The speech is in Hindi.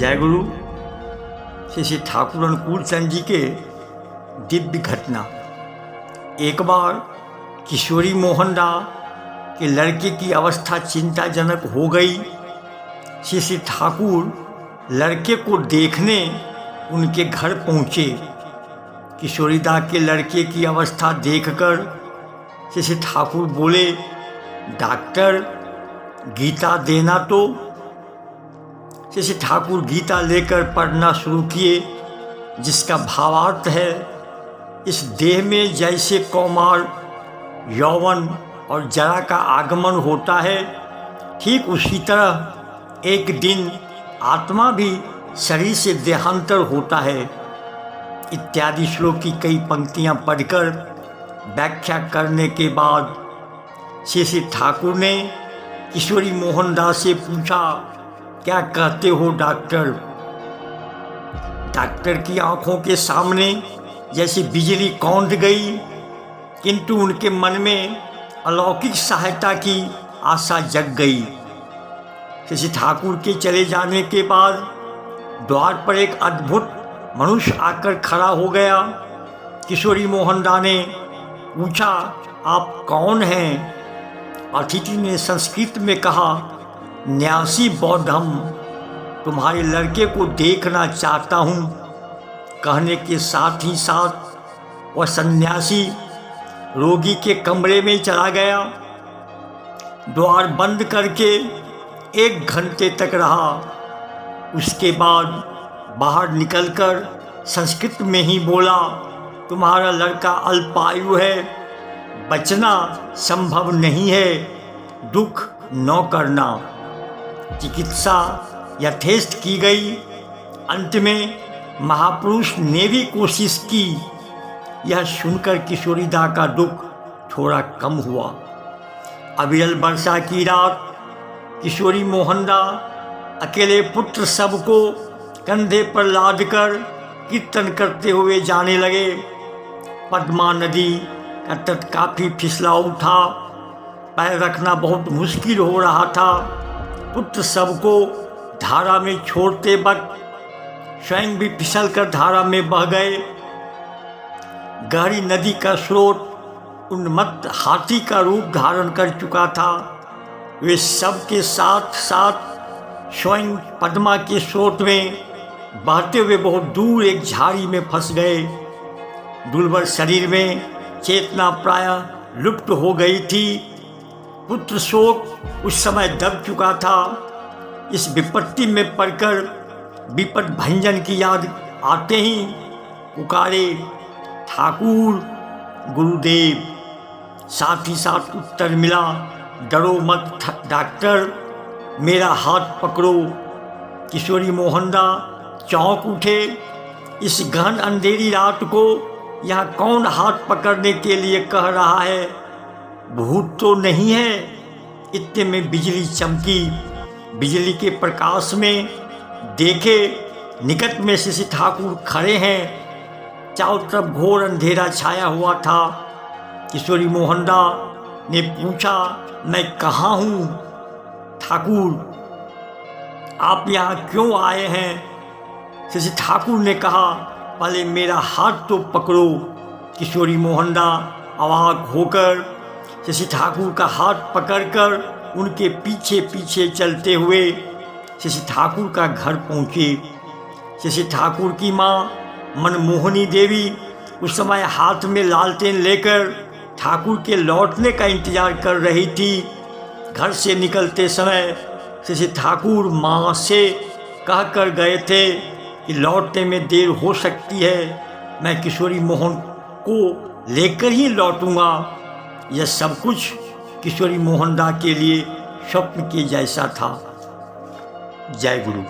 जय गुरु। श्री श्री ठाकुर अनुकूल चंद जी के दिव्य घटना। एक बार किशोरी मोहनदा के लड़के की अवस्था चिंताजनक हो गई। श्री श्री ठाकुर लड़के को देखने उनके घर पहुँचे। किशोरीदा के लड़के की अवस्था देखकर श्री श्री ठाकुर बोले, डॉक्टर गीता देना तो। श्री श्री ठाकुर गीता लेकर पढ़ना शुरू किए, जिसका भावार्थ है, इस देह में जैसे कौमार, यौवन और जरा का आगमन होता है, ठीक उसी तरह एक दिन आत्मा भी शरीर से देहांतर होता है। इत्यादि श्लोक की कई पंक्तियां पढ़कर व्याख्या करने के बाद श्री श्री ठाकुर ने किशोरी मोहनदास से पूछा, क्या कहते हो डॉक्टर? डॉक्टर की आंखों के सामने जैसे बिजली कौंध गई, किंतु उनके मन में अलौकिक सहायता की आशा जग गई। श्री श्री ठाकुर के चले जाने के बाद द्वार पर एक अद्भुत मनुष्य आकर खड़ा हो गया। किशोरी मोहनदा ने पूछा, आप कौन हैं? अतिथि ने संस्कृत में कहा, न्यासी बौद्धम, तुम्हारे लड़के को देखना चाहता हूँ। कहने के साथ ही साथ वह सन्यासी रोगी के कमरे में चला गया। द्वार बंद करके 1 घंटे तक रहा। उसके बाद बाहर निकलकर संस्कृत में ही बोला, तुम्हारा लड़का अल्पायु है, बचना संभव नहीं है, दुख न करना। चिकित्सा यथेष्ट की गई। अंत में महापुरुष ने भी कोशिश की। यह सुनकर किशोरीदा का दुख थोड़ा कम हुआ। अविरल वर्षा की रात किशोरी मोहनदा अकेले पुत्र सबको कंधे पर लादकर कीर्तन करते हुए जाने लगे। पद्मा नदी का तट काफ़ी फिसलाऊ था, पैर रखना बहुत मुश्किल हो रहा था। पुत्र सबको धारा में छोड़ते वक्त स्वयं भी फिसलकर धारा में बह गए। गहरी नदी का स्रोत उन्मत्त हाथी का रूप धारण कर चुका था। वे सबके साथ साथ स्वयं पद्मा के स्रोत में बहते हुए बहुत दूर एक झाड़ी में फंस गए। दुर्बल शरीर में चेतना प्रायः लुप्त हो गई थी। पुत्र शोक उस समय दब चुका था। इस विपत्ति में पड़कर विपद भंजन की याद आते ही पुकारे, ठाकुर गुरुदेव। साथ ही साथ उत्तर मिला, डरो मत डॉक्टर, मेरा हाथ पकड़ो। किशोरी मोहनदा चौंक उठे। इस गहन अंधेरी रात को यहाँ कौन हाथ पकड़ने के लिए कह रहा है? भूत तो नहीं है? इतने में बिजली चमकी। बिजली के प्रकाश में देखे निकट में श्री श्री ठाकुर खड़े हैं। चारों तरफ घोर अंधेरा छाया हुआ था। किशोरी मोहनदा ने पूछा, मैं कहाँ हूँ? ठाकुर, आप यहाँ क्यों आए हैं? श्री श्री ठाकुर ने कहा, पहले मेरा हाथ तो पकड़ो। किशोरी मोहनदा अवाक होकर श्री श्री ठाकुर का हाथ पकड़कर उनके पीछे पीछे चलते हुए श्री श्री ठाकुर का घर पहुँचे। श्री श्री ठाकुर की माँ मनमोहनी देवी उस समय हाथ में लालटेन लेकर ठाकुर के लौटने का इंतजार कर रही थी। घर से निकलते समय श्री श्री ठाकुर माँ से कह कर गए थे कि लौटने में देर हो सकती है, मैं किशोरी मोहन को लेकर ही लौटूंगा। यह सब कुछ किशोरी मोहनदा के लिए स्वप्न के जैसा था। जय गुरु।